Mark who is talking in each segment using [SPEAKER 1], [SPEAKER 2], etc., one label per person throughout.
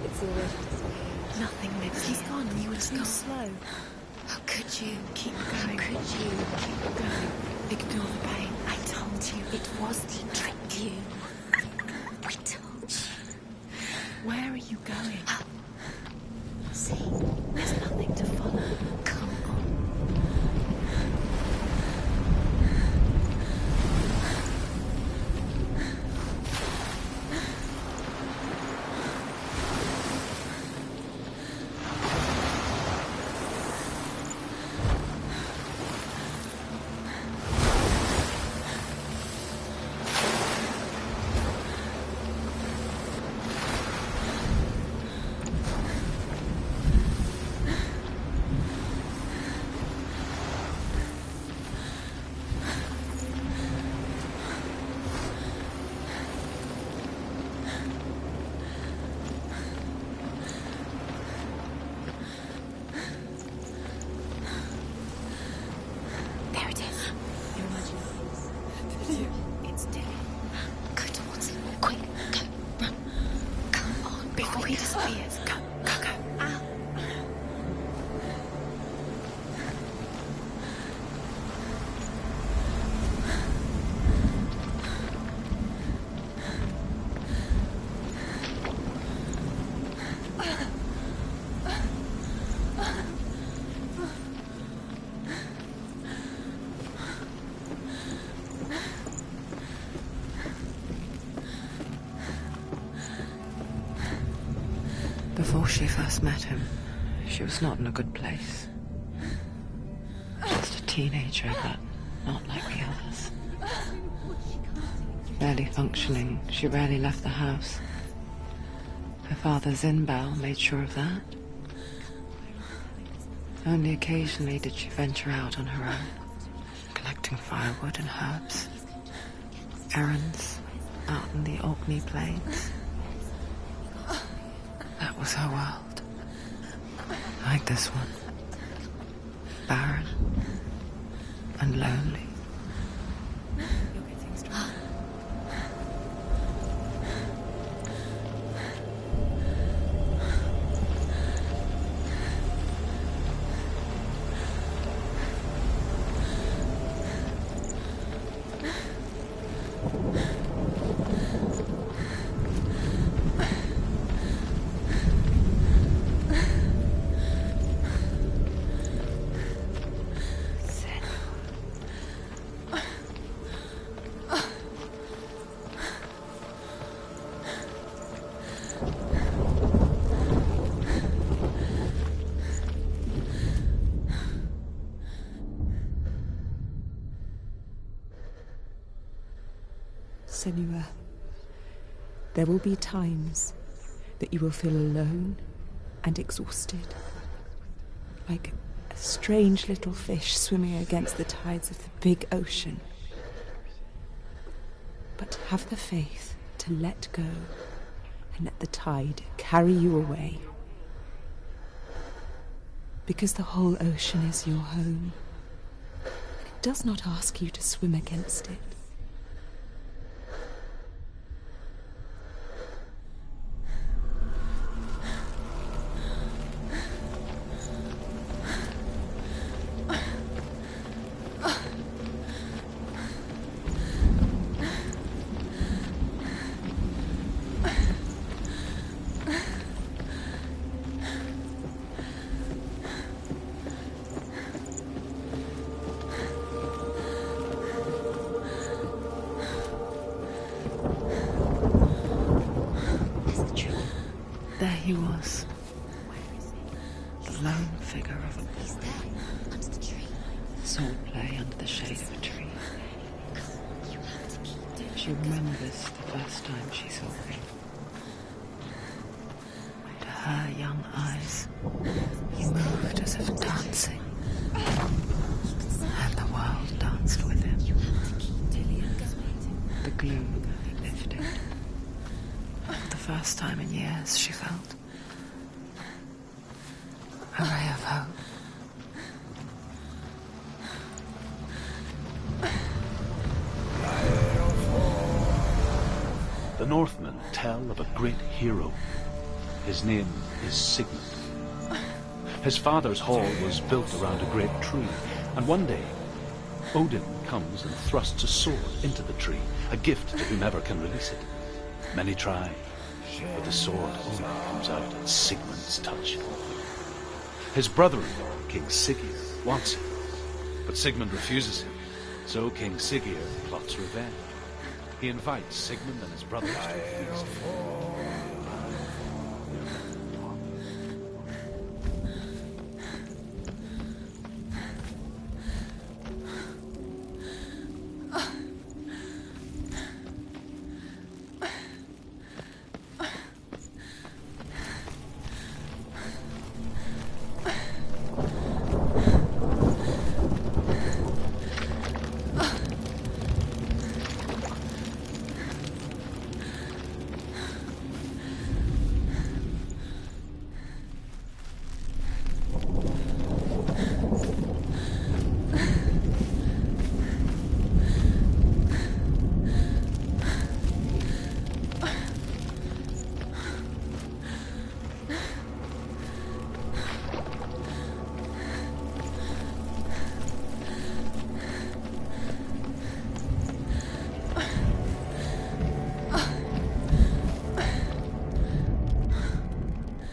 [SPEAKER 1] It's already disappeared.
[SPEAKER 2] Nothing lives
[SPEAKER 1] He's
[SPEAKER 2] here.
[SPEAKER 1] gone. You were too
[SPEAKER 2] gone.
[SPEAKER 1] slow.
[SPEAKER 2] How could you?
[SPEAKER 1] Keep going.
[SPEAKER 2] How could you?
[SPEAKER 1] Keep going. Ignore the pain.
[SPEAKER 2] I told you it was to trick you. I told you.
[SPEAKER 1] Where are you going?
[SPEAKER 2] See,
[SPEAKER 1] There's nothing to follow.
[SPEAKER 2] come on. There it is.
[SPEAKER 1] Your imagination. It's Dilly.
[SPEAKER 2] Go towards him. Quick, go, run. Come on,
[SPEAKER 1] Before he disappears. Go, go, go.
[SPEAKER 2] Ow.
[SPEAKER 3] Before she first met him, she was not in a good place. Just a teenager, but not like the others. Barely functioning, she rarely left the house. Her father's in-bow made sure of that. Only occasionally did she venture out on her own, collecting firewood and herbs. Errands out in the Orkney Plains. That was her world. Like this one. Barren and lonely.
[SPEAKER 1] You'll get things straight.
[SPEAKER 4] Senua, there will be times that you will feel alone and exhausted, like a strange little fish swimming against the tides of the big ocean. But have the faith to let go and let the tide carry you away. Because the whole ocean is your home. It does not ask you to swim against it.
[SPEAKER 3] There he was, the lone figure of a
[SPEAKER 2] He's
[SPEAKER 3] boy.
[SPEAKER 2] there, under the tree.
[SPEAKER 3] Swordplay under the shade of a tree.
[SPEAKER 2] You have to keep doing it.
[SPEAKER 3] She remembers the first time she saw him. To her young eyes, he moved as if dancing, and the world danced with him. The gloom lifted. For the first time in years, she felt a ray of hope.
[SPEAKER 5] The The Northmen tell of a great hero. His name is Sigmund. His father's hall was built around a great tree, and one day Odin comes and thrusts a sword into the tree, a gift to whomever can release it. Many try, but the sword only comes out at Sigmund's touch. His brother-in-law, King Siggeir, wants it, but Sigmund refuses him, so King Siggeir plots revenge. He invites Sigmund and his brothers to a feast.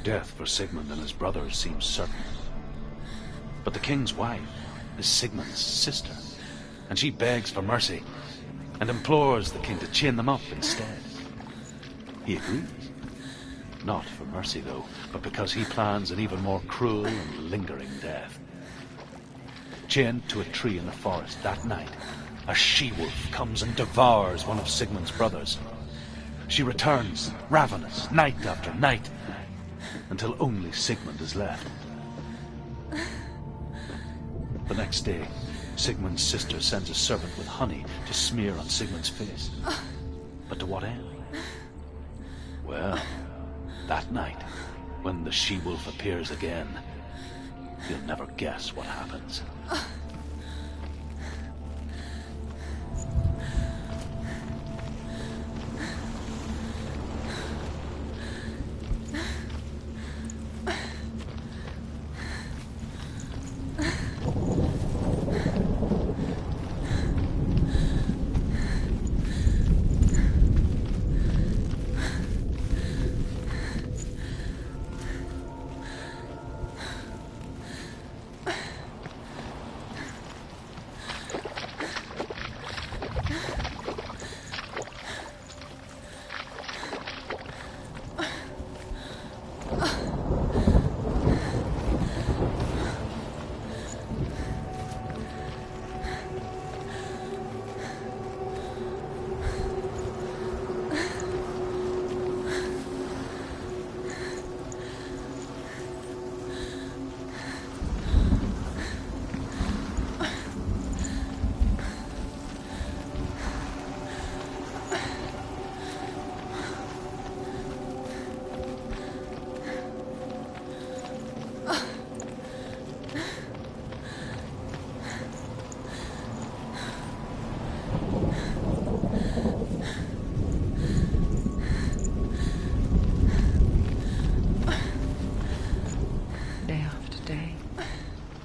[SPEAKER 5] Death for Sigmund and his brothers seems certain. But the king's wife is Sigmund's sister, and she begs for mercy and implores the king to chain them up instead. He agrees. Not for mercy, though, but because he plans an even more cruel and lingering death. Chained to a tree in the forest that night, a she-wolf comes and devours one of Sigmund's brothers. She returns, ravenous, night after night, until only Sigmund is left. The next day, Sigmund's sister sends a servant with honey to smear on Sigmund's face. But to what end? Well, that night, when the she-wolf appears again, you'll never guess what happens.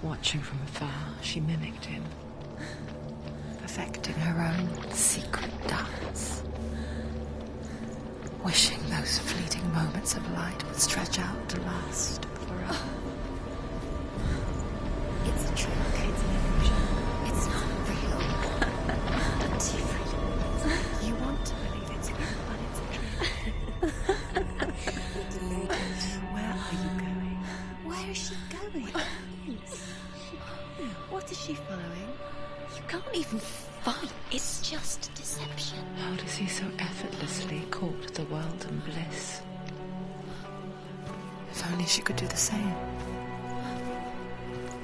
[SPEAKER 3] Watching from afar, she mimicked him, perfecting her own secret dance, wishing those fleeting moments of light would stretch out to last forever.
[SPEAKER 2] It's a trick. It's an illusion. It's not real. But different.
[SPEAKER 1] You want to believe it's real, but it's a trick. Where are you going?
[SPEAKER 2] Where is she going?
[SPEAKER 1] What is she following?
[SPEAKER 2] You can't even fight. It's just deception.
[SPEAKER 3] How does he so effortlessly court the world and bliss? If only she could do the same.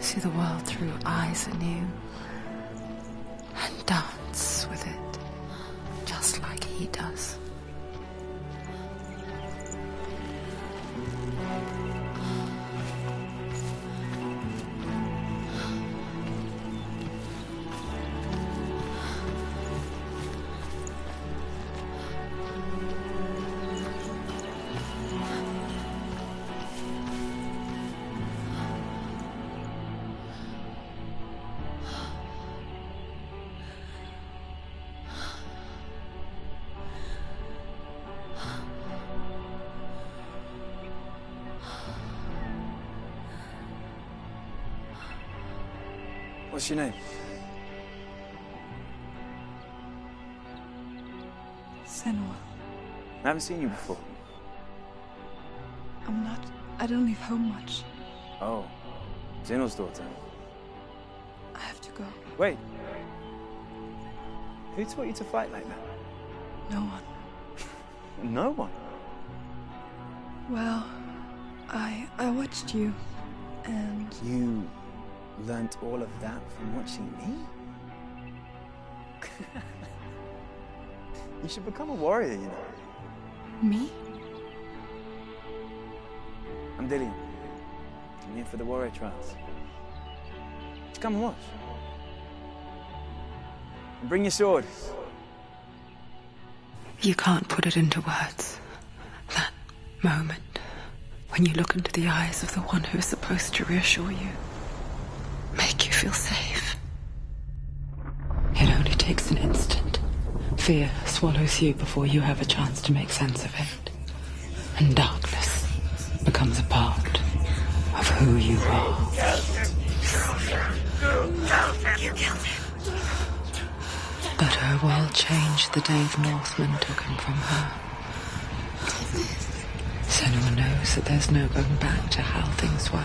[SPEAKER 3] See the world through eyes anew and dance with it, just like he does.
[SPEAKER 6] What's your name?
[SPEAKER 1] Senua.
[SPEAKER 6] I haven't seen you before.
[SPEAKER 1] I don't leave home much.
[SPEAKER 6] Oh, Zeno's daughter.
[SPEAKER 1] I have to go.
[SPEAKER 6] Wait. Who taught you to fight like that?
[SPEAKER 1] No one.
[SPEAKER 6] No one.
[SPEAKER 1] Well, I watched you, and
[SPEAKER 6] You learnt all of that from watching me? You should become a warrior, you know.
[SPEAKER 1] me?
[SPEAKER 6] I'm Dillian. I'm here for the warrior trials. Just come and watch. And bring your sword.
[SPEAKER 3] You can't put it into words. That moment when you look into the eyes of the one who is supposed to reassure you, make you feel safe. It only takes an instant. Fear swallows you before you have a chance to make sense of it. And darkness becomes a part of who you are.
[SPEAKER 2] You killed him.
[SPEAKER 3] But her world changed the day the Northmen took him from her. Senua knows that there's no going back to how things were.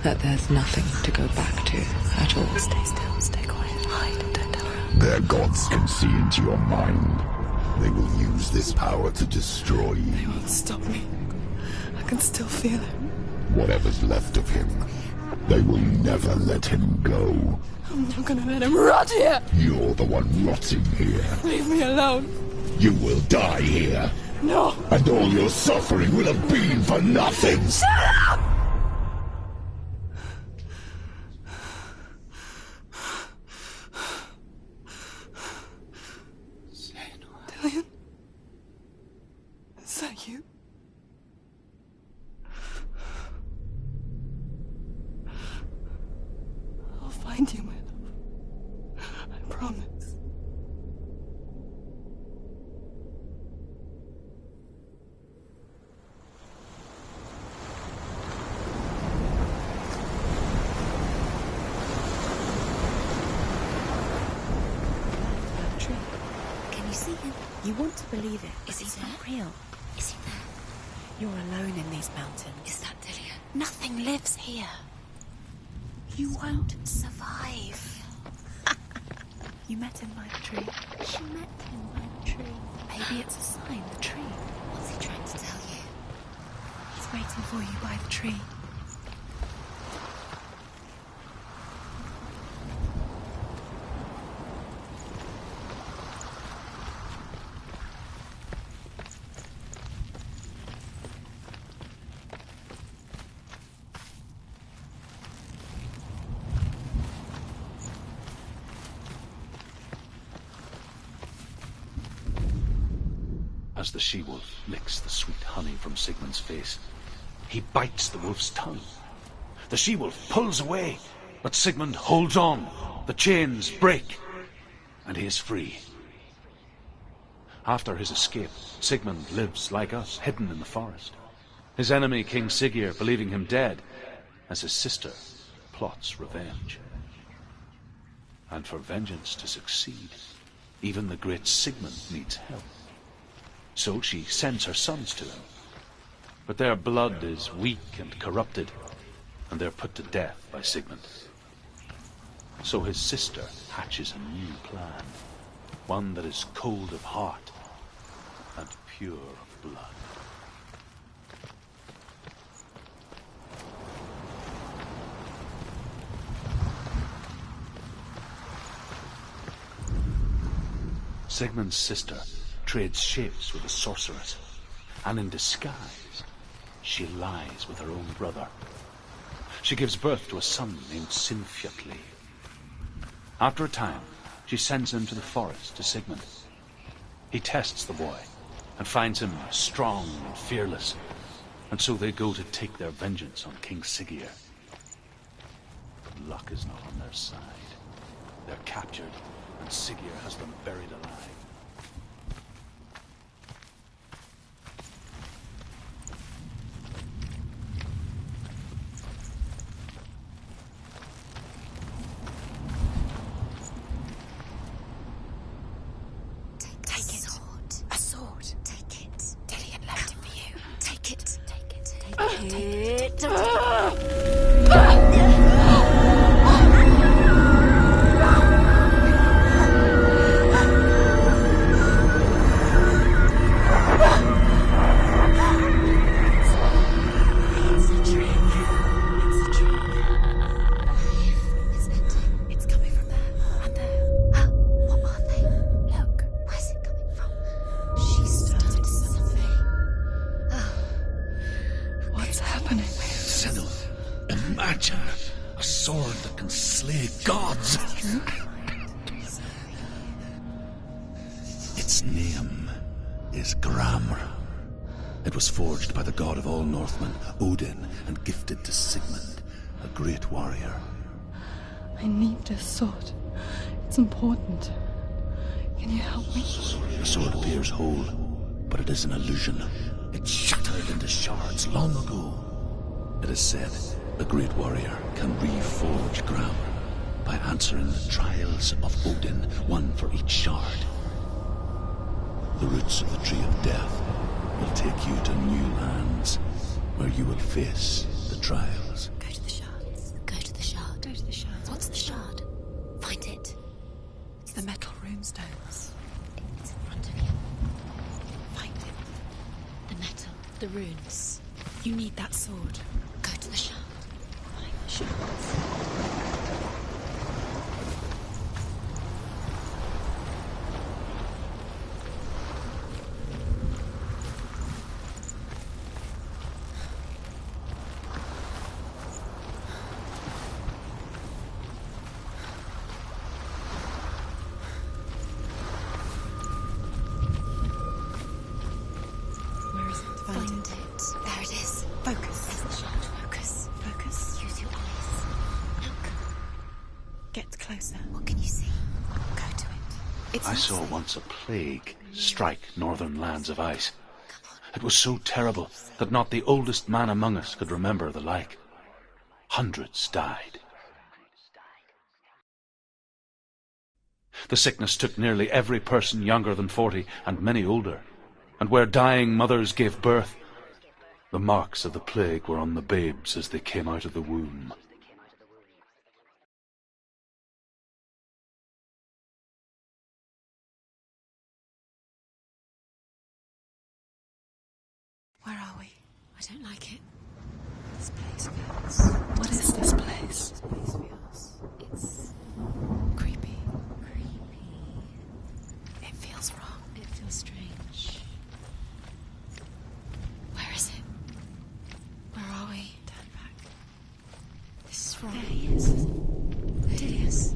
[SPEAKER 3] That there's nothing to go back to at all.
[SPEAKER 1] Stay still, stay quiet, hide, don't tell her.
[SPEAKER 7] Their gods can see into your mind. They will use this power to destroy you.
[SPEAKER 1] They won't stop me. I can still feel it.
[SPEAKER 7] Whatever's left of him, they will never let him go.
[SPEAKER 1] I'm not gonna let him rot here!
[SPEAKER 7] You're the one rotting here.
[SPEAKER 1] Leave me alone!
[SPEAKER 7] You will die here.
[SPEAKER 1] No!
[SPEAKER 7] And all your suffering will have been for nothing.
[SPEAKER 1] Shut up! Dillian? Is that you? I'll find you, my love. I promise.
[SPEAKER 2] Can you see him?
[SPEAKER 8] You want to believe it,
[SPEAKER 2] Is he
[SPEAKER 8] it's
[SPEAKER 2] there?
[SPEAKER 8] not real.
[SPEAKER 2] Is he there?
[SPEAKER 8] You're alone in these mountains.
[SPEAKER 2] Is that Dillian?
[SPEAKER 8] Nothing lives here.
[SPEAKER 2] You won't survive.
[SPEAKER 8] You met him by the tree.
[SPEAKER 2] She met him by the tree.
[SPEAKER 8] Maybe it's a sign, the tree.
[SPEAKER 2] What's he trying to tell you?
[SPEAKER 8] He's waiting for you by the tree.
[SPEAKER 5] As the she-wolf licks the sweet honey from Sigmund's face, he bites the wolf's tongue. The she-wolf pulls away, but Sigmund holds on. The chains break, and he is free. After his escape, Sigmund lives like us, hidden in the forest. His enemy, King Siggeir, believing him dead, as his sister plots revenge. And for vengeance to succeed, even the great Sigmund needs help. So she sends her sons to him. But their blood is weak and corrupted, and they're put to death by Sigmund. So his sister hatches a new plan, one that is cold of heart and pure of blood. Sigmund's sister trades shapes with a sorceress, and in disguise, she lies with her own brother. She gives birth to a son named Sinfjotli. After a time, she sends him to the forest to Sigmund. He tests the boy and finds him strong and fearless, and so they go to take their vengeance on King Siggeir. But luck is not on their side. They're captured, and Siggeir has them buried alive.
[SPEAKER 2] it. Don't. It's a trick. It's a trick. Is it?
[SPEAKER 8] It's coming from there and there.
[SPEAKER 2] Oh, what are they? Look. Where's it coming from? She started something. Oh.
[SPEAKER 8] What's happening?
[SPEAKER 7] Senua, imagine a sword that can slay gods. Its name is Gramr. It was forged by the god of all Northmen, Odin, and gifted to Sigmund, a great warrior.
[SPEAKER 8] I need this sword. It's important. Can you help me?
[SPEAKER 7] The sword appears whole, but it is an illusion. It shattered into shards long ago. It is said a great warrior can reforge Gramr by answering the trials of Odin, one for each shard. The roots of the Tree of Death will take you to new lands, where you will face the trials.
[SPEAKER 2] Go to the shards. Go to the shard.
[SPEAKER 8] Go to the shards.
[SPEAKER 2] What's the shard? Find it.
[SPEAKER 8] It's the metal runestones.
[SPEAKER 2] It's in front of you.
[SPEAKER 8] Find it.
[SPEAKER 2] The metal. The runes.
[SPEAKER 8] You need that sword.
[SPEAKER 2] Go to the shard.
[SPEAKER 8] Find the shards. Where is it? Find
[SPEAKER 2] Find
[SPEAKER 8] it.
[SPEAKER 2] it. There it is.
[SPEAKER 8] Focus.
[SPEAKER 2] There's the shard. Focus.
[SPEAKER 8] Focus.
[SPEAKER 2] Use your eyes. Look.
[SPEAKER 8] Get closer.
[SPEAKER 2] What can you see?
[SPEAKER 8] Go to it. It's
[SPEAKER 5] I
[SPEAKER 8] not
[SPEAKER 5] saw
[SPEAKER 8] safe.
[SPEAKER 5] once a plague strike northern lands of ice. It was so terrible that not the oldest man among us could remember the like. Hundreds died. The sickness took nearly every person younger than 40 and many older. And where dying mothers gave birth, the marks of the plague were on the babes as they came out of the womb.
[SPEAKER 8] Where are we?
[SPEAKER 2] I don't like it.
[SPEAKER 8] This place feels... What is this place?
[SPEAKER 2] This place feels... It's
[SPEAKER 8] Creepy.
[SPEAKER 2] creepy.
[SPEAKER 8] It feels wrong.
[SPEAKER 2] It feels strange. Where is it?
[SPEAKER 8] Where are we? Turn back.
[SPEAKER 2] This is wrong.
[SPEAKER 8] There he is.
[SPEAKER 2] There he is.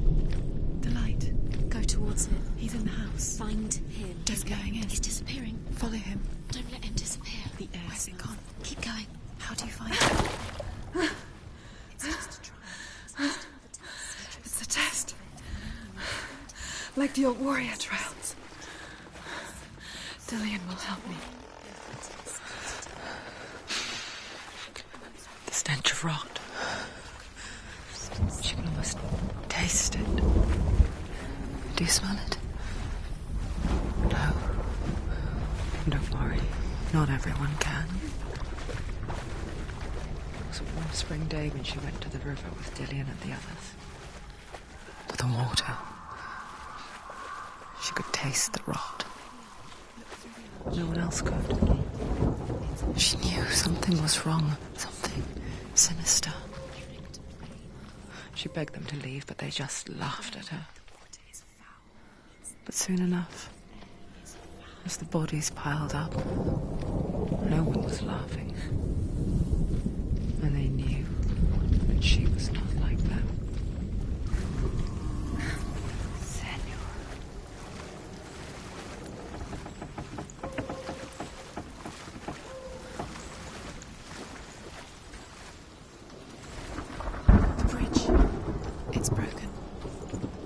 [SPEAKER 8] The light.
[SPEAKER 2] Go towards it.
[SPEAKER 8] He's in the house.
[SPEAKER 2] Find him.
[SPEAKER 8] He's going in.
[SPEAKER 2] He's disappearing.
[SPEAKER 8] Follow him.
[SPEAKER 2] Don't let him disappear.
[SPEAKER 8] The air's gone.
[SPEAKER 2] Keep going.
[SPEAKER 8] How do you find it?
[SPEAKER 2] It's just a trial.
[SPEAKER 8] It's a test. Like the old warrior trials. Dillian will help me. The stench of rot. She can almost taste it. Do you smell it? No. Don't worry. Not everyone can. It was one spring day when she went to the river with Dillian and the others. To the water. She could taste the rot. No one else could. She knew something was wrong. Something sinister. She begged them to leave, but they just laughed at her. But soon enough, as the bodies piled up, no one was laughing. And they knew that she was not like them. The bridge. It's broken.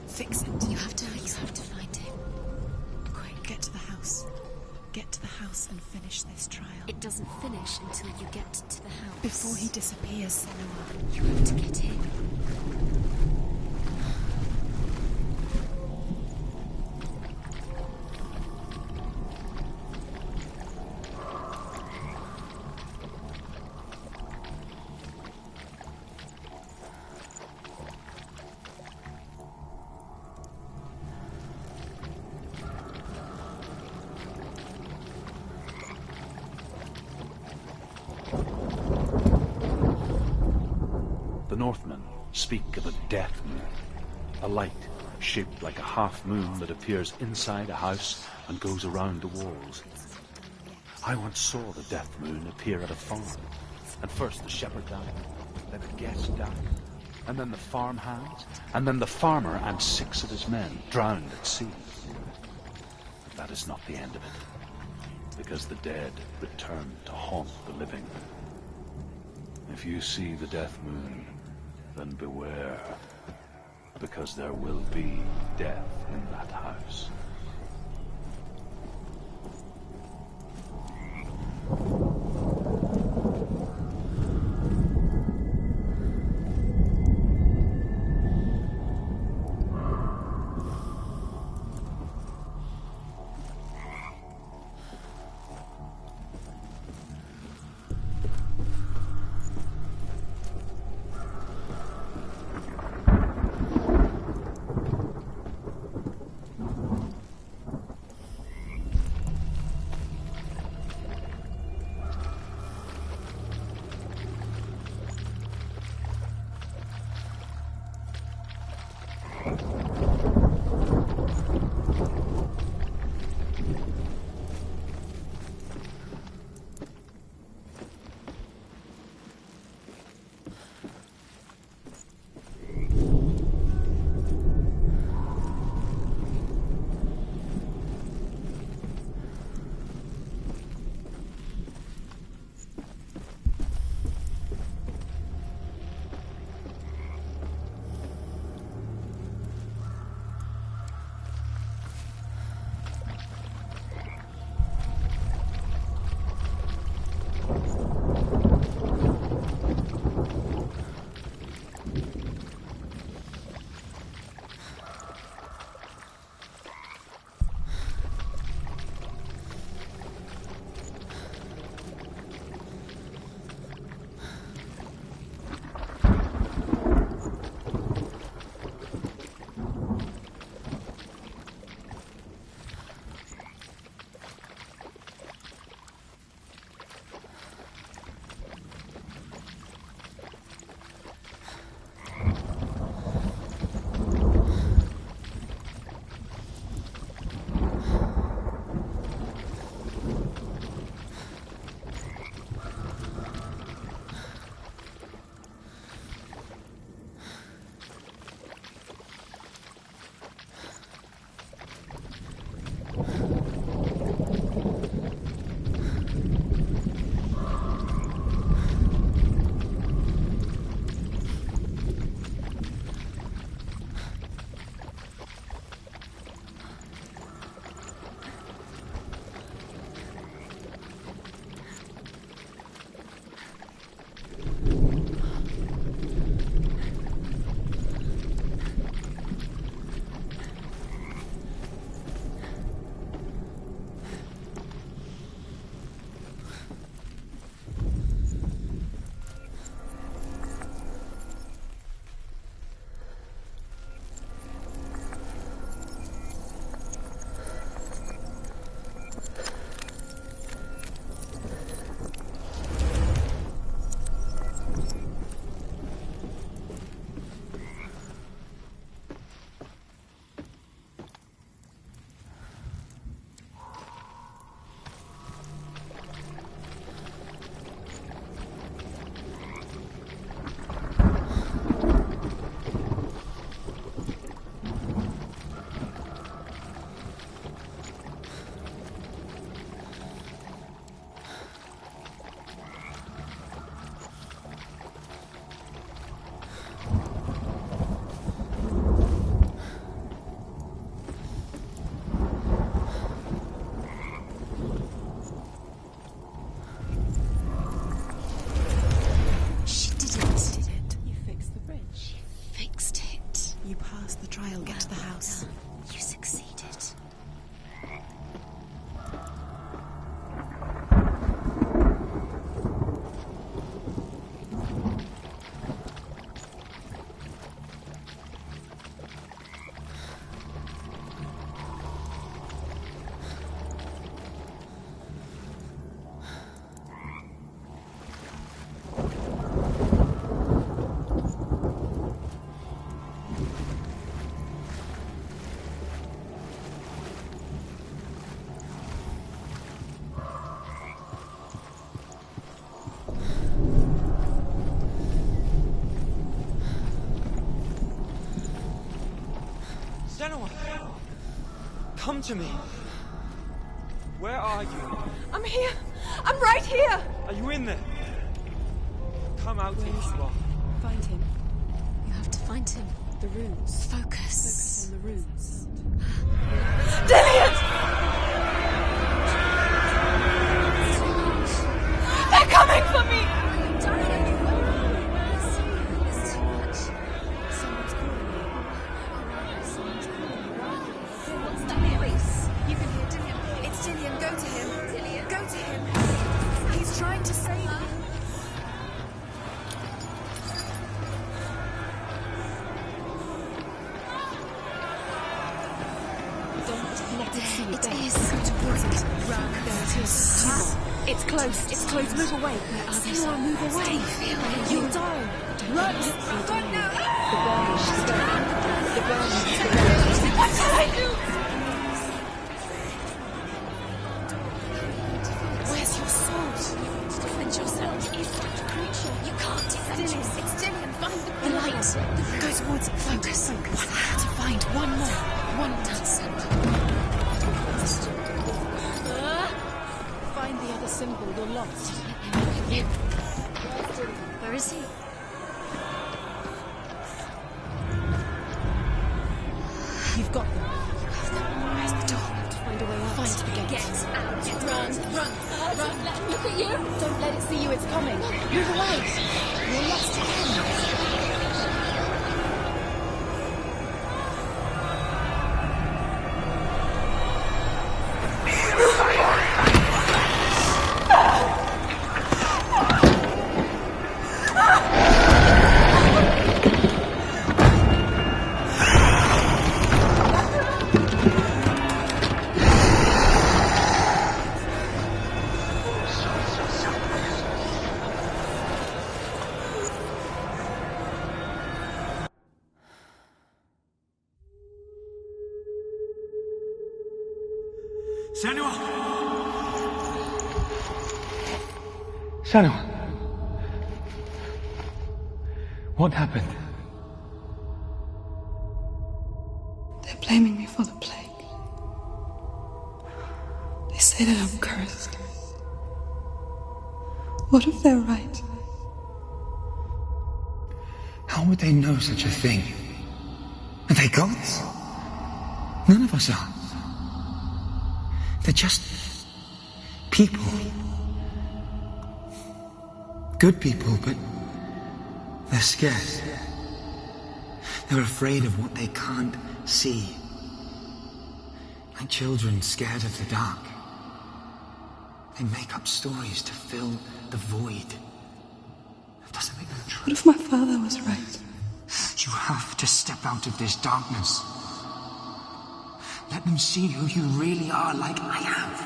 [SPEAKER 8] Fix it.
[SPEAKER 2] You have to find him.
[SPEAKER 8] Quick, get to the house. Get to the house and finish this trial.
[SPEAKER 2] It doesn't finish until you get to the house.
[SPEAKER 8] Before he disappears, Senua.
[SPEAKER 2] You have to get in.
[SPEAKER 5] The Northmen speak of a death moon, a light shaped like a half moon that appears inside a house and goes around the walls. I once saw the death moon appear at a farm, and first the shepherd died, then a guest died, and then the farmhands, and then the farmer and 6 of his men drowned at sea. But that is not the end of it, because the dead return to haunt the living. If you see the death moon, then beware, because there will be death in that house.
[SPEAKER 9] Senua! Come to me! Where are you?
[SPEAKER 1] I'm here! I'm right here!
[SPEAKER 9] Are you in there? Come out if you are.
[SPEAKER 1] Find him.
[SPEAKER 2] You have to find him.
[SPEAKER 1] The runes.
[SPEAKER 2] Focus.
[SPEAKER 1] On the runes.
[SPEAKER 2] Dillian!
[SPEAKER 1] They're coming for me!
[SPEAKER 2] Someone's calling you. Someone's calling you. What's that voice? You can hear Dillian. It's Dillian. Go to him. Dillian. Go to him. He's trying to save you. It is. Go towards it. Run. There it is. It's close. It's close. Move away. Senua, move away. You'll die. Run. Run now.
[SPEAKER 1] The burn. What shall I do?
[SPEAKER 2] Where's your sword? Defend yourself. Is that creature? You can't defend yourself. It's Dillian. Find the light. Go towards it. Focus. One have to find one more. One dozen.
[SPEAKER 1] Find the other symbol. You're lost.
[SPEAKER 2] Where is he?
[SPEAKER 1] You've got them.
[SPEAKER 2] Where's the door?
[SPEAKER 1] Find a way out.
[SPEAKER 2] Find the gate. Get out. Run.
[SPEAKER 1] Don't let him look at you. Don't let it see you. It's coming. Move away. You're lost again.
[SPEAKER 9] Senua!
[SPEAKER 10] Senua! What happened?
[SPEAKER 3] They're blaming me for the plague. They say that I'm cursed. What if they're right?
[SPEAKER 10] How would they know such a thing? Are they gods? None of us are. They're just people. Good people, but they're scared. They're afraid of what they can't see. Like children scared of the dark. They make up stories to fill the void. That doesn't make them true.
[SPEAKER 3] What if my father was right?
[SPEAKER 10] You have to step out of this darkness. Let them see who you really are, like I have.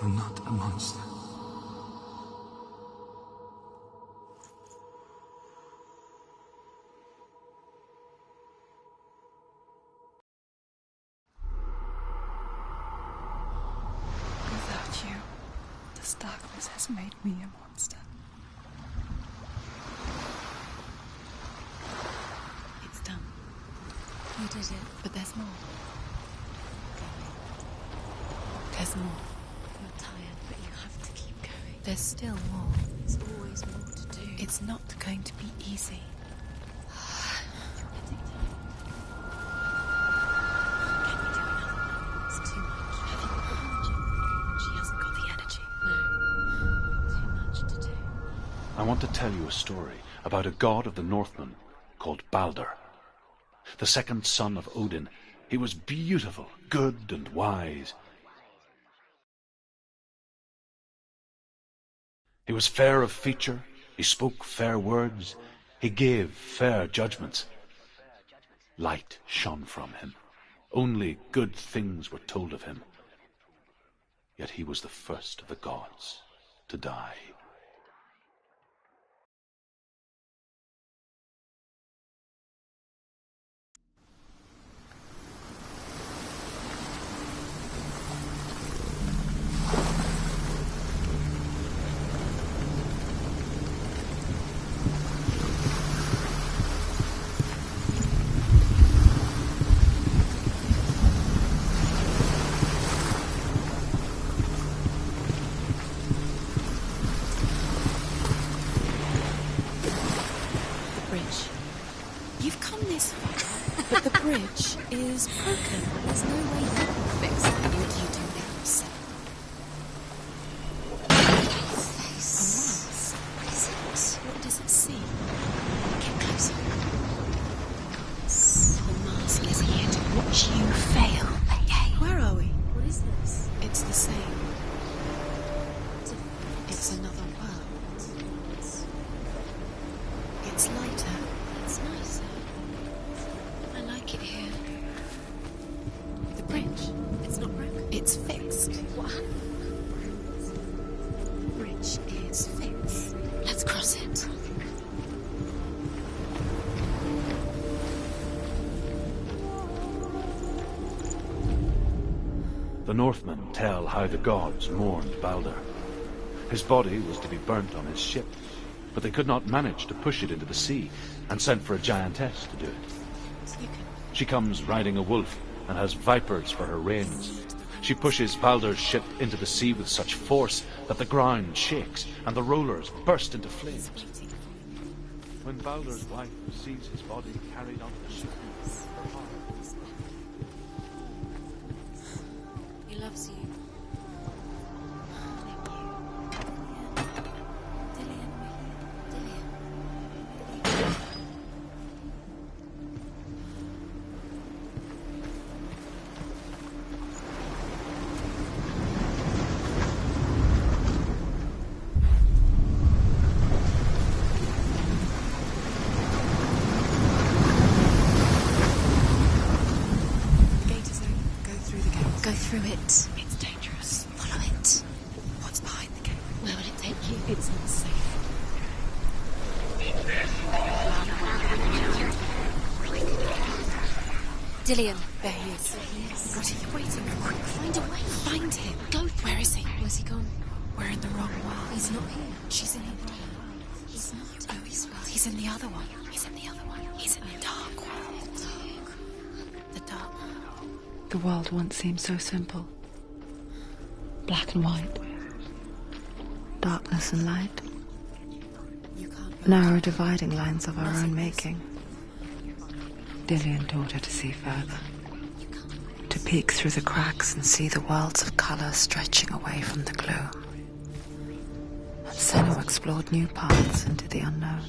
[SPEAKER 10] You're not a monster.
[SPEAKER 3] Without you, this darkness has made me a monster.
[SPEAKER 2] It's done. You did it. But there's more. There's more. You're tired, but you have to keep going. There's still more. There's always more to do. It's not going to be easy. You're getting tired. Can we do another? It's too much. Have you got the energy? She hasn't got the energy. No. Too much to do.
[SPEAKER 5] I want to tell you a story about a god of the Northmen called Balder. The second son of Odin. He was beautiful, good and wise. He was fair of feature, he spoke fair words, he gave fair judgments. Light shone from him. Only good things were told of him. Yet he was the first of the gods to die.
[SPEAKER 2] But the bridge is broken. There's no way you can fix it. What do you do now, Sam? What is it? What does it see? Get closer. The mask is here to watch you fail again. Where are we? What is this? It's the same. It's another world. It's lighter. It's nicer. I like it here. The bridge. It's not broken. It's fixed. What happened? The bridge is fixed. Let's cross it.
[SPEAKER 5] The Northmen tell how the gods mourned Balder. His body was to be burnt on his ship, but they could not manage to push it into the sea, and sent for a giantess to do it. She comes riding a wolf and has vipers for her reins. She pushes Balder's ship into the sea with such force that the ground shakes and the rollers burst into flames. When Balder's wife sees his body carried onto the ship, her heart...
[SPEAKER 2] He loves you. Go through it. It's dangerous. Follow it. What's behind the gate? Where will it take you? It's not safe. Dillian. There he is. What are you waiting for? Find a way. Find him. Go. Where is he? Where's he gone? We're in the wrong world. He's not here. She's in here. He's not. Oh, he's in the other one. He's in the other one. He's in the dark world. The dark world.
[SPEAKER 8] The world once seemed so simple. Black and white. Darkness and light. Narrow dividing lines of our own making. Dillian taught her to see further. To peek through the cracks and see the worlds of colour stretching away from the gloom. And Senna explored new paths into the unknown.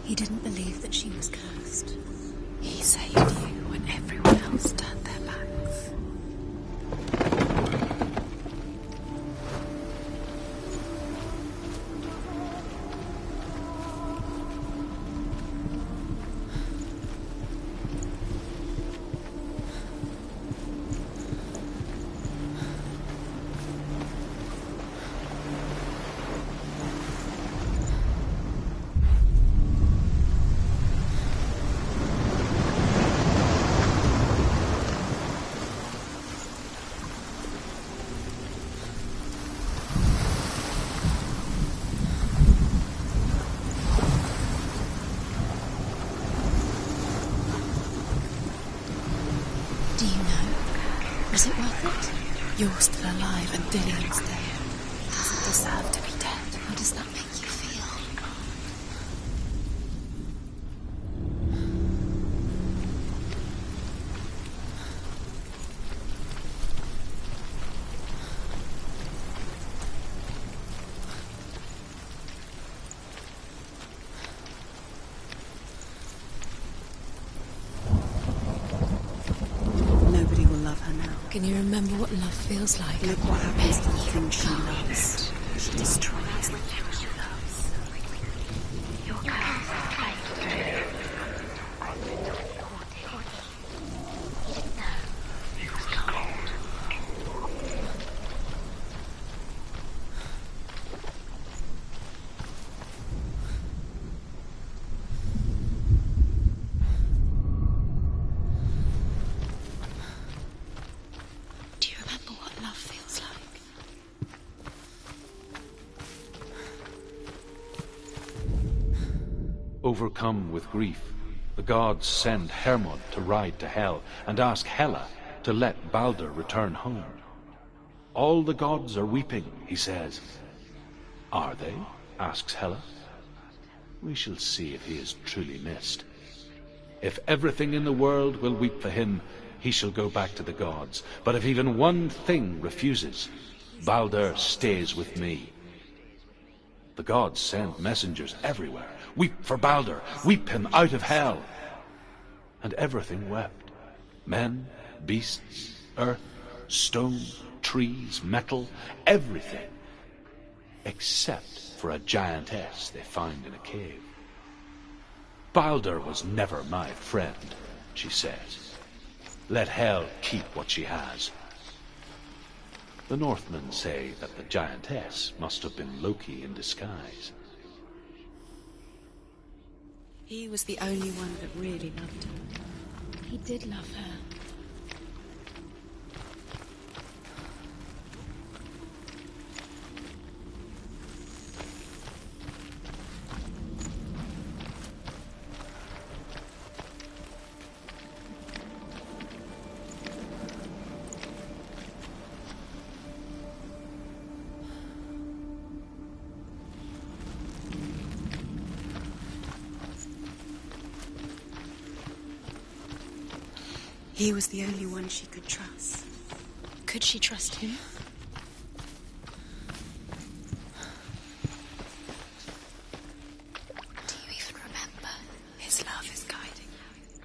[SPEAKER 2] He didn't believe that she was cursed. He saved you when everyone else turned their backs. Do you know? Was it worth it? You're still alive and Dillian's dead. Doesn't deserve to be dead. How does that make you feel?
[SPEAKER 1] Nobody will love her now.
[SPEAKER 2] Can you remember what love feels like?
[SPEAKER 1] Look what happens to the thing she loves. She destroys the thing she loves.
[SPEAKER 2] Do you remember what love feels like?
[SPEAKER 5] Overcome with grief, the gods send Hermod to ride to Hel and ask Hela to let Balder return home. All the gods are weeping, he says. Are they? Asks Hela. We shall see if he is truly missed. If everything in the world will weep for him, he shall go back to the gods. But if even one thing refuses, Baldur stays with me. The gods send messengers everywhere. Weep for Baldur, weep him out of hell. And everything wept. Men, beasts, earth, stone, trees, metal, everything. Except for a giantess they found in a cave. Baldur was never my friend, she says. Let Hel keep what she has. The Northmen say that the giantess must have been Loki in disguise.
[SPEAKER 2] He was the only one that really loved her.
[SPEAKER 1] He did love her.
[SPEAKER 2] He was the only one she could trust.
[SPEAKER 1] Could she trust him? Do you even remember? His love is guiding you.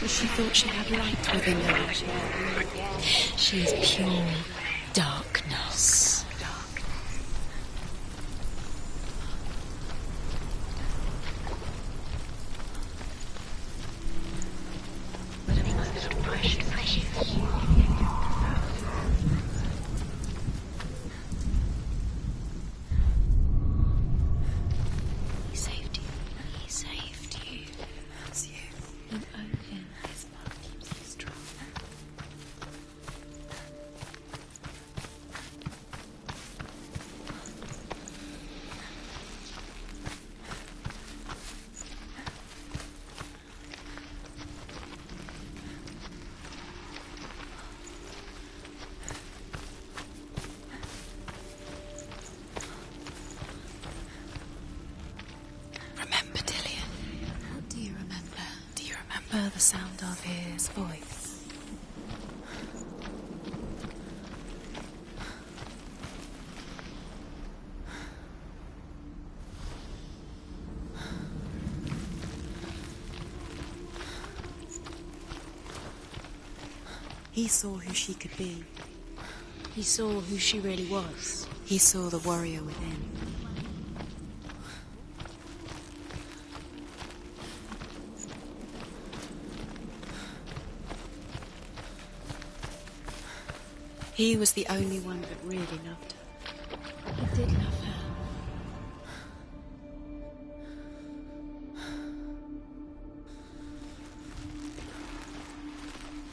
[SPEAKER 2] She thought she had light within her.
[SPEAKER 1] She is pure darkness. He saved you. He saved you. That's you. You owe him. His love keeps you strong. Remember Dillion?
[SPEAKER 2] What do you remember?
[SPEAKER 1] Do you remember the sound of his voice?
[SPEAKER 2] He saw who she could be.
[SPEAKER 1] He saw who she really was.
[SPEAKER 2] He saw the warrior within. He was the only one that really loved her.
[SPEAKER 1] He did love her.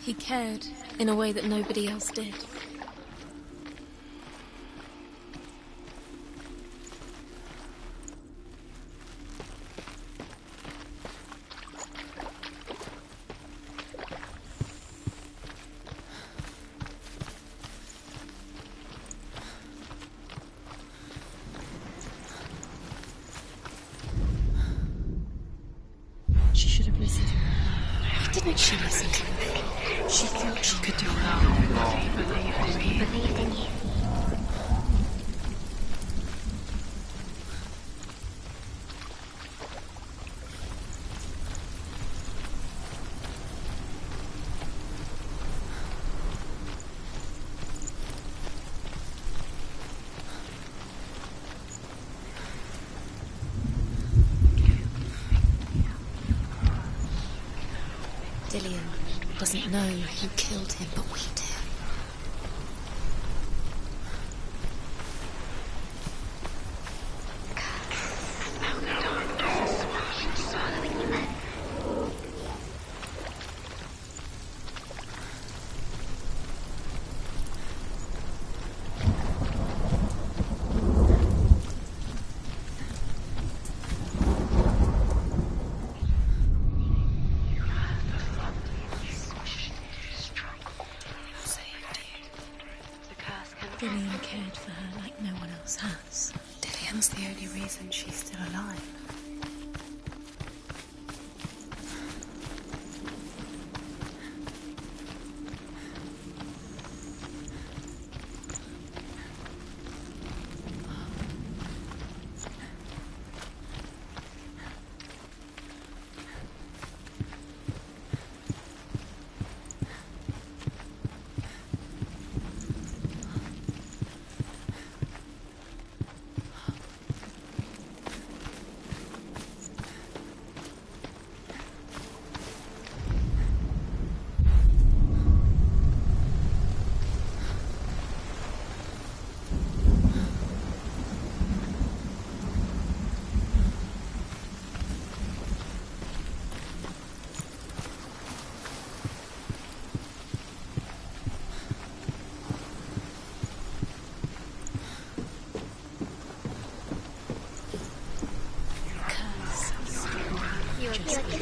[SPEAKER 1] He cared in a way that nobody else did. She should have listened to her. Why didn't she listen to her?
[SPEAKER 2] She thought she could do it.
[SPEAKER 1] Believed in you. Dillian doesn't know who killed him, but we do. Dillian cared for her like no one else has.
[SPEAKER 2] Dillian's the only reason she's still alive.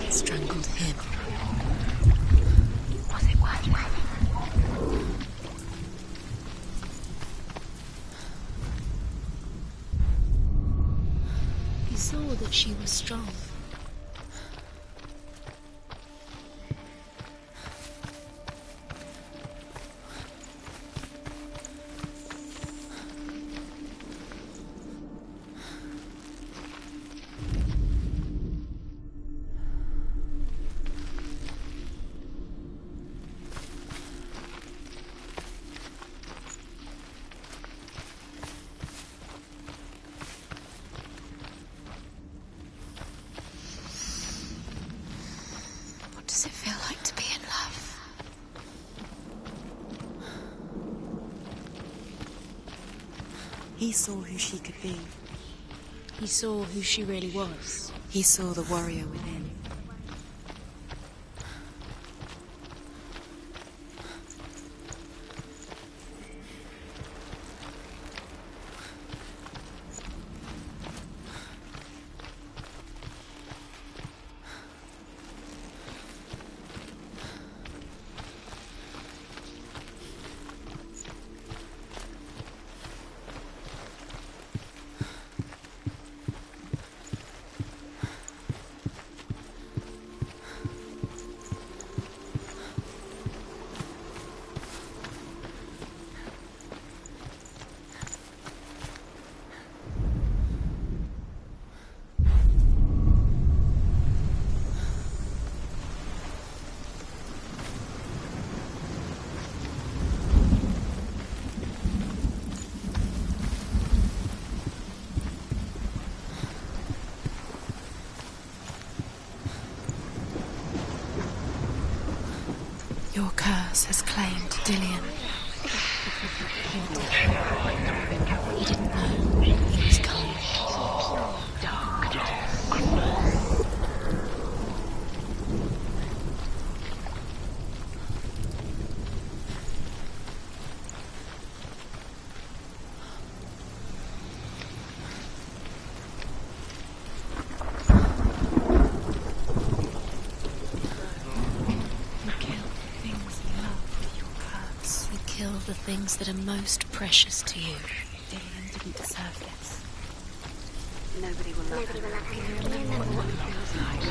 [SPEAKER 1] Strangled him.
[SPEAKER 2] Was it worth it?
[SPEAKER 1] He saw that she was strong.
[SPEAKER 2] What does it feel like to be in love?
[SPEAKER 4] He saw who she could be.
[SPEAKER 1] He saw who she really was.
[SPEAKER 2] He saw the warrior within. Your curse has claimed Dillian.
[SPEAKER 1] He didn't know he was coming. Kill the things that are most precious to you.
[SPEAKER 2] Dillian didn't deserve this.
[SPEAKER 11] Nobody will love her. Can you remember what it feels like?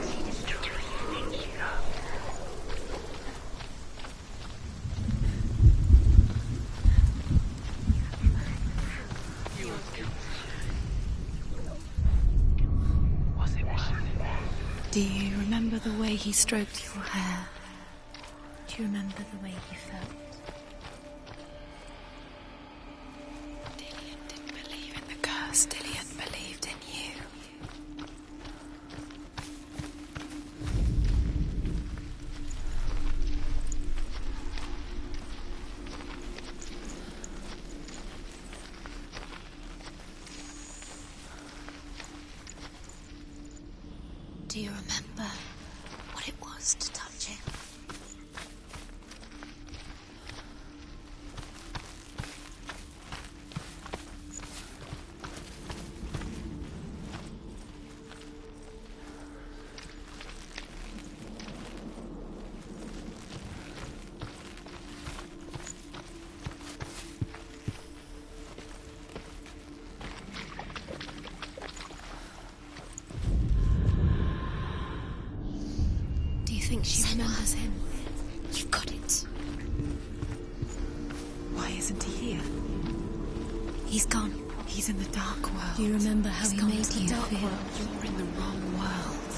[SPEAKER 11] She destroyed things you love.
[SPEAKER 2] Was it worth it?
[SPEAKER 1] Do you remember the way he stroked your hair? Do you remember the way he felt?
[SPEAKER 2] Dillian didn't believe in the curse. Dillian believed in you.
[SPEAKER 1] wants to touch it. Do you think she remembers him? You've got it.
[SPEAKER 2] Why isn't he here?
[SPEAKER 1] He's gone.
[SPEAKER 2] He's in the dark world.
[SPEAKER 1] Do you remember how
[SPEAKER 2] He's
[SPEAKER 1] he
[SPEAKER 2] gone
[SPEAKER 1] made
[SPEAKER 2] to
[SPEAKER 1] you
[SPEAKER 2] the dark
[SPEAKER 1] feel?
[SPEAKER 2] world. You're in the wrong world.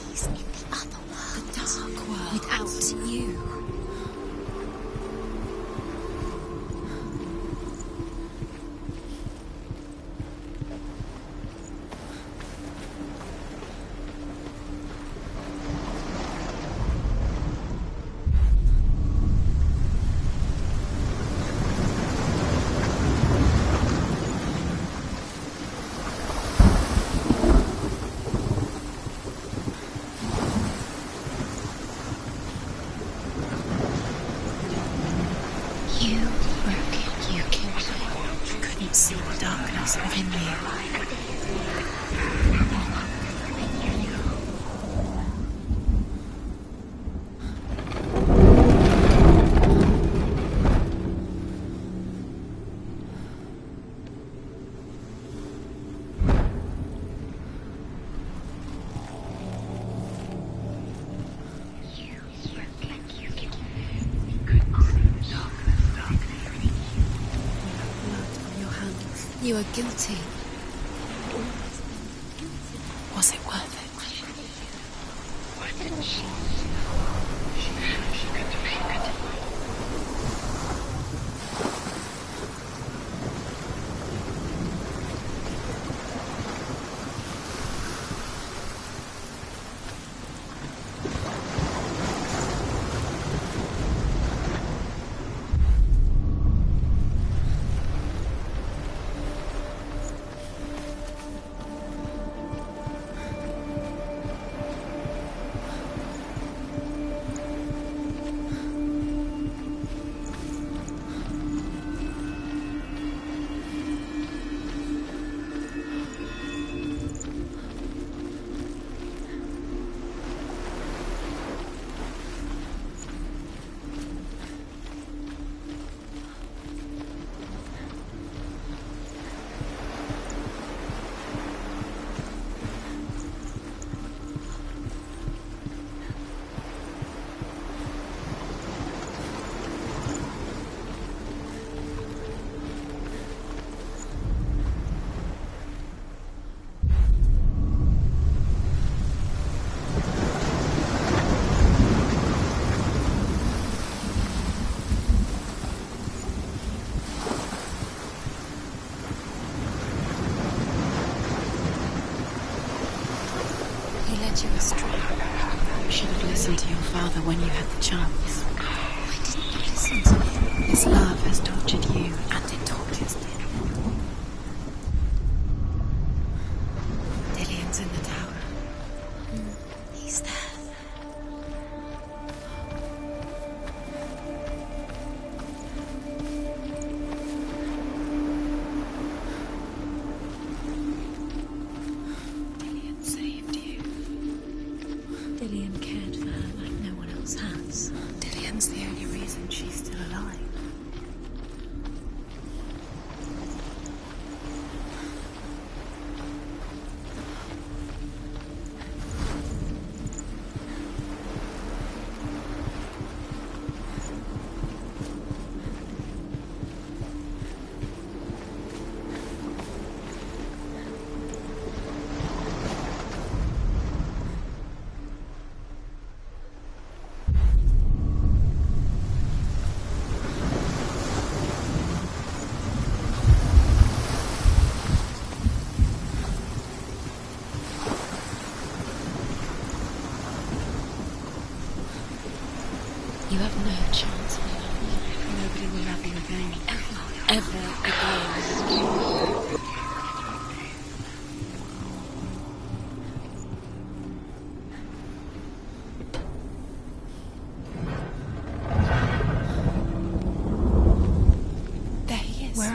[SPEAKER 1] He's in the other world.
[SPEAKER 2] The dark world.
[SPEAKER 1] Without you. You broke it. You killed it.
[SPEAKER 2] You couldn't see the darkness within you.
[SPEAKER 1] You are guilty.
[SPEAKER 2] Was it worth it?
[SPEAKER 1] He led you astray.
[SPEAKER 2] You should have listened to your father when you had the chance.
[SPEAKER 1] Why didn't you listen to him?
[SPEAKER 2] His love has tortured you, and it tortures me. Dillian's in the tower.
[SPEAKER 1] He's there.
[SPEAKER 2] Dillian saved you.
[SPEAKER 1] Dillian cared for her like no one else has.
[SPEAKER 2] Dillian's the only reason she's still alive.
[SPEAKER 1] You have no chance, my love.
[SPEAKER 2] Nobody will love you again.
[SPEAKER 1] Ever again.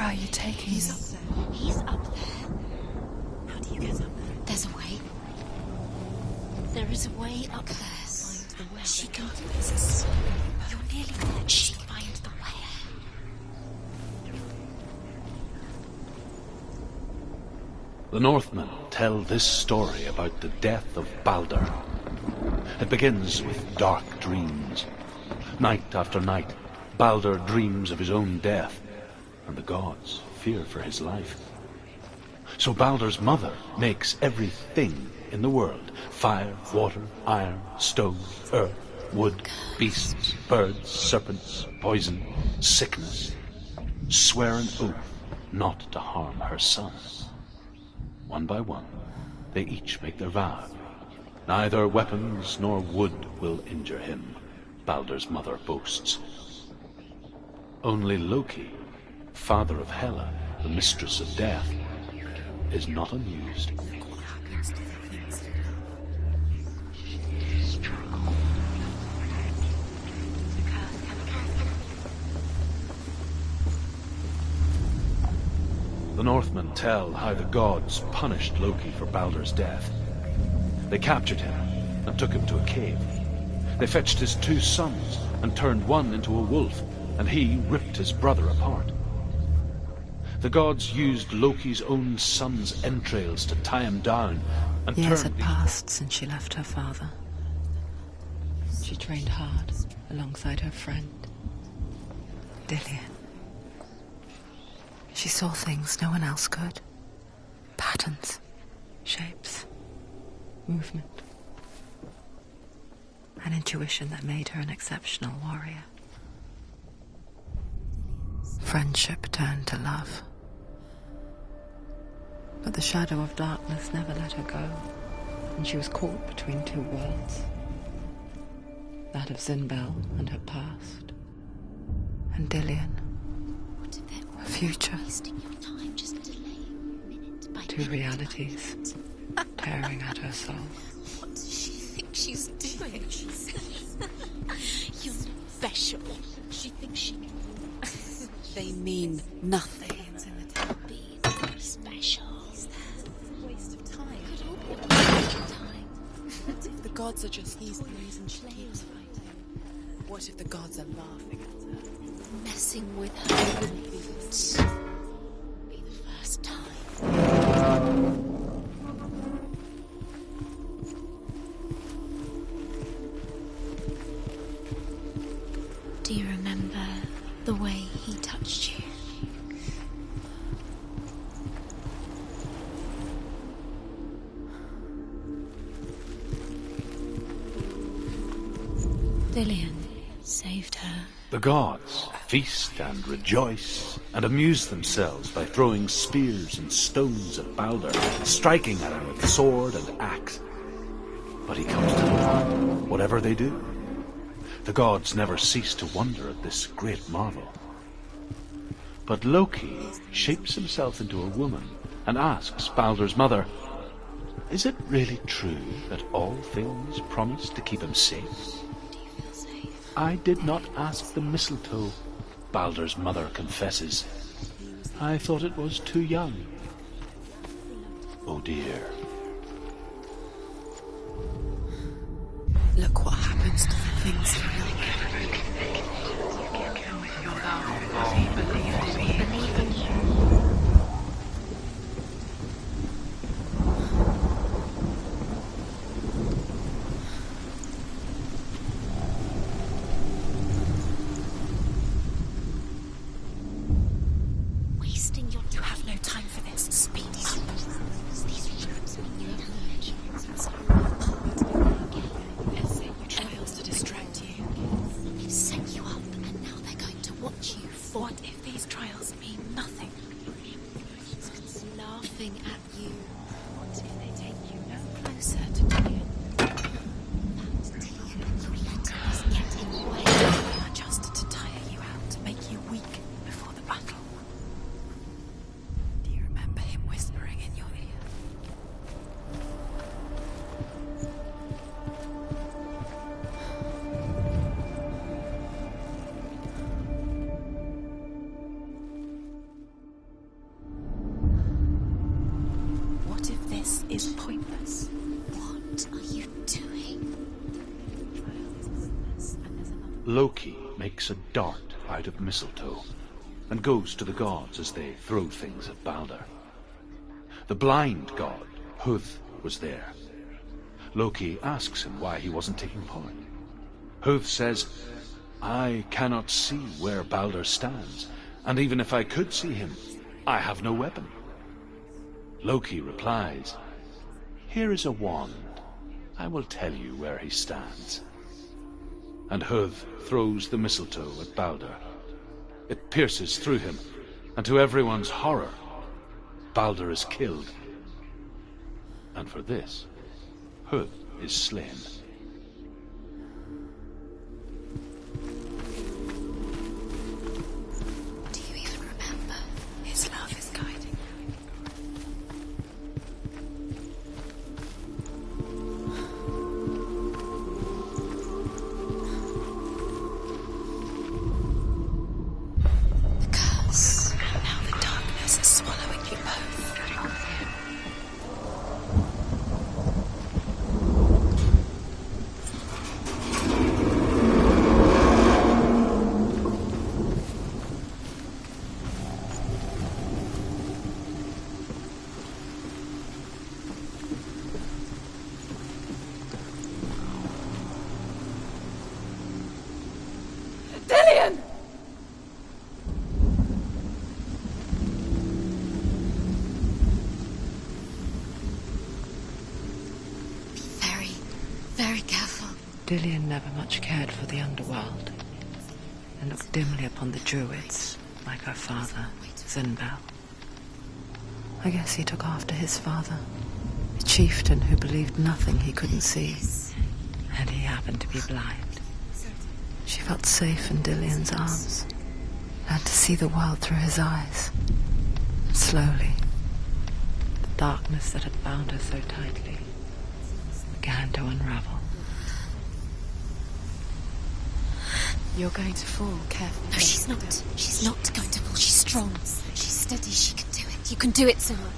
[SPEAKER 8] Where are you taking me?
[SPEAKER 1] He's up there. He's up there. How do you get up there? There's a way. There is a way up there. Find the way. She can do this. You're nearly there. She can find the way.
[SPEAKER 5] The Northmen tell this story about the death of Baldur. It begins with dark dreams. Night after night, Baldur dreams of his own death, and the gods fear for his life. So Baldur's mother makes everything in the world: fire, water, iron, stone, earth, wood, beasts, birds, serpents, poison, sickness, swear an oath not to harm her son. One by one, they each make their vow. Neither weapons nor wood will injure him, Baldur's mother boasts. Only Loki, father of Hela, the mistress of death, is not amused. The Northmen tell how the gods punished Loki for Baldur's death. They captured him and took him to a cave. They fetched his 2 sons and turned one into a wolf, and he ripped his brother apart. The gods used Loki's own son's entrails to tie him down and
[SPEAKER 8] Years
[SPEAKER 5] turned...
[SPEAKER 8] had passed since she left her father. She trained hard alongside her friend, Dillian. She saw things no one else could. Patterns, shapes, movement. An intuition that made her an exceptional warrior. Friendship turned to love. But the shadow of darkness never let her go, and she was caught between 2 worlds. That of Zinbel and her past, and Dillian, her future. 2 realities tearing at her soul.
[SPEAKER 1] What does she think she's doing? You're special. She thinks she can.
[SPEAKER 8] They mean nothing.
[SPEAKER 1] Be special. Waste of time. Could all be a waste of time.
[SPEAKER 2] What if the gods are just the reason she keeps fighting? What if the gods are laughing at her?
[SPEAKER 1] Messing with her wouldn't be the first time. Do you remember the way he touched you? Dillian saved her.
[SPEAKER 5] The gods feast and rejoice and amuse themselves by throwing spears and stones at Baldur, striking at him with sword and axe. But he comes to no harm, whatever they do. The gods never cease to wonder at this great marvel. But Loki shapes himself into a woman and asks Baldur's mother, "Is it really true that all things promise to keep him safe?" "I did not ask the mistletoe," Baldur's mother confesses. "I thought it was too young." Oh dear.
[SPEAKER 2] Look what happens to the things you love.
[SPEAKER 8] With your love, he believed in me.
[SPEAKER 1] Wasting your time. You have no time for this. Speed up. These rooms mean you have knowledge.
[SPEAKER 2] Trials to distract you.
[SPEAKER 1] They've set you up, and now they're going to watch you fall.
[SPEAKER 2] What if the is pointless.
[SPEAKER 1] What are you doing?
[SPEAKER 5] Loki makes a dart out of mistletoe and goes to the gods as they throw things at Balder. The blind god, Huth, was there. Loki asks him why he wasn't taking part. Huth says, "I cannot see where Balder stands, and even if I could see him, I have no weapon." Loki replies, "Here is a wand. I will tell you where he stands." And Huth throws the mistletoe at Balder. It pierces through him, and to everyone's horror, Balder is killed. And for this, Huth is slain.
[SPEAKER 1] Do you even remember?
[SPEAKER 2] His love is guiding.
[SPEAKER 1] The curse.
[SPEAKER 2] Now the darkness is swallowing you both.
[SPEAKER 3] Dillion!
[SPEAKER 1] Very, very careful.
[SPEAKER 8] Dillion never much cared for the underworld, and looked dimly upon the druids, like her father, Zinbel. I guess he took after his father, a chieftain who believed nothing he couldn't see, and he happened to be blind. She felt safe in Dillion's arms, learned to see the world through his eyes. Slowly, the darkness that had bound her so tightly began to unravel.
[SPEAKER 2] You're going to fall, careful.
[SPEAKER 1] No, she's not. She's not going to fall. She's strong. She's steady. She can do it. You can do it, Zuma.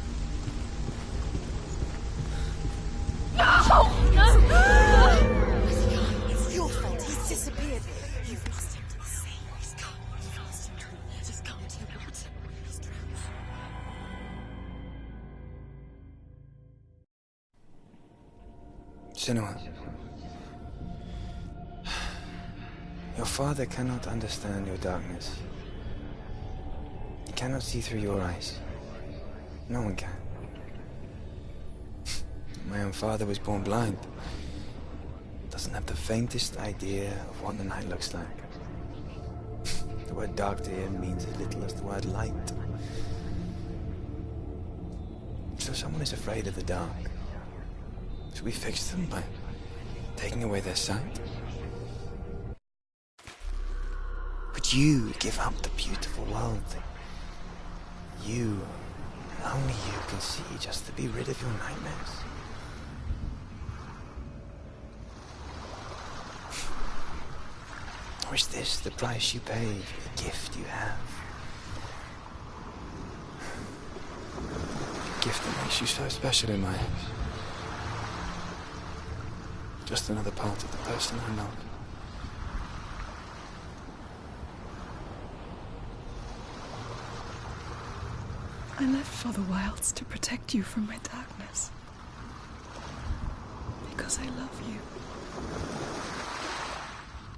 [SPEAKER 2] It's your fault. He's disappeared. You've lost him to the sea. He's gone. You've lost him. Just calm down. He's drowned.
[SPEAKER 10] Senua, your father cannot understand your darkness. He cannot see through your eyes. No one can. My own father was born blind. Doesn't have the faintest idea of what the night looks like. The word dark to him means as little as the word light. So someone is afraid of the dark. Should we fix them by taking away their sight? Would you give up the beautiful world that you, and only you, can see just to be rid of your nightmares? Or is this the price you pay for the gift you have? A gift that makes you so special in my eyes. Just another part of the person I love.
[SPEAKER 3] I left for the wilds to protect you from my darkness. Because I love you.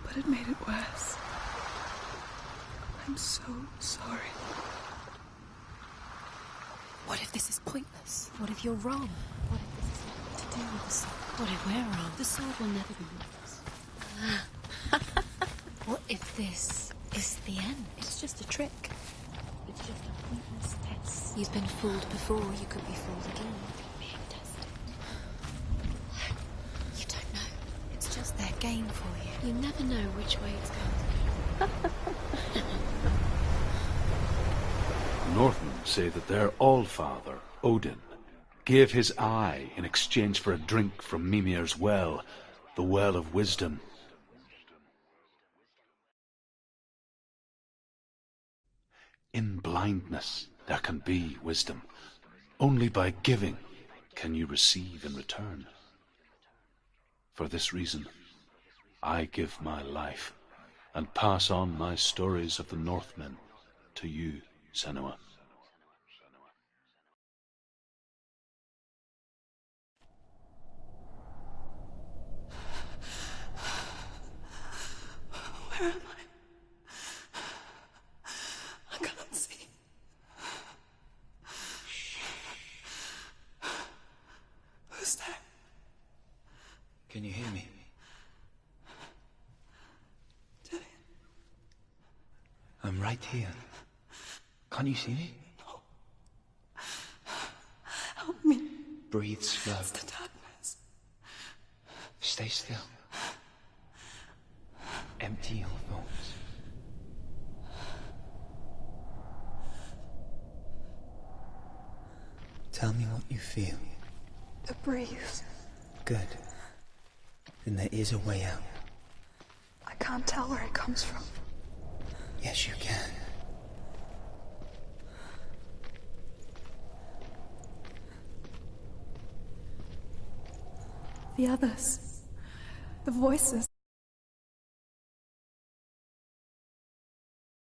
[SPEAKER 3] But it made it worse. I'm so sorry.
[SPEAKER 2] What if this is pointless? What if you're wrong? What if this is nothing to do with the sword? What if we're wrong? The sword will never be yours. What if this is the end? It's just a trick. It's just a pointless test. You've been fooled before. You could be fooled again. Being tested. You don't know. It's just their game for you. You never know which way it's going to go.
[SPEAKER 5] Northmen say that their Allfather, Odin, gave his eye in exchange for a drink from Mimir's well, the Well of Wisdom. In blindness there can be wisdom, only by giving can you receive in return? For this reason, I give my life and pass on my stories of the Northmen to you, Senua.
[SPEAKER 3] Where am I? I can't see. Who's there?
[SPEAKER 10] Can you hear me?
[SPEAKER 3] Dillian.
[SPEAKER 10] I'm right here. Can't you see me?
[SPEAKER 3] No. Help me.
[SPEAKER 10] Breathe slow.
[SPEAKER 3] It's the darkness.
[SPEAKER 10] Stay still. Empty your thoughts. Tell me what you feel.
[SPEAKER 3] The breeze.
[SPEAKER 10] Good. Then there is a way out.
[SPEAKER 3] I can't tell where it comes from.
[SPEAKER 10] Yes, you can.
[SPEAKER 3] The others. The voices.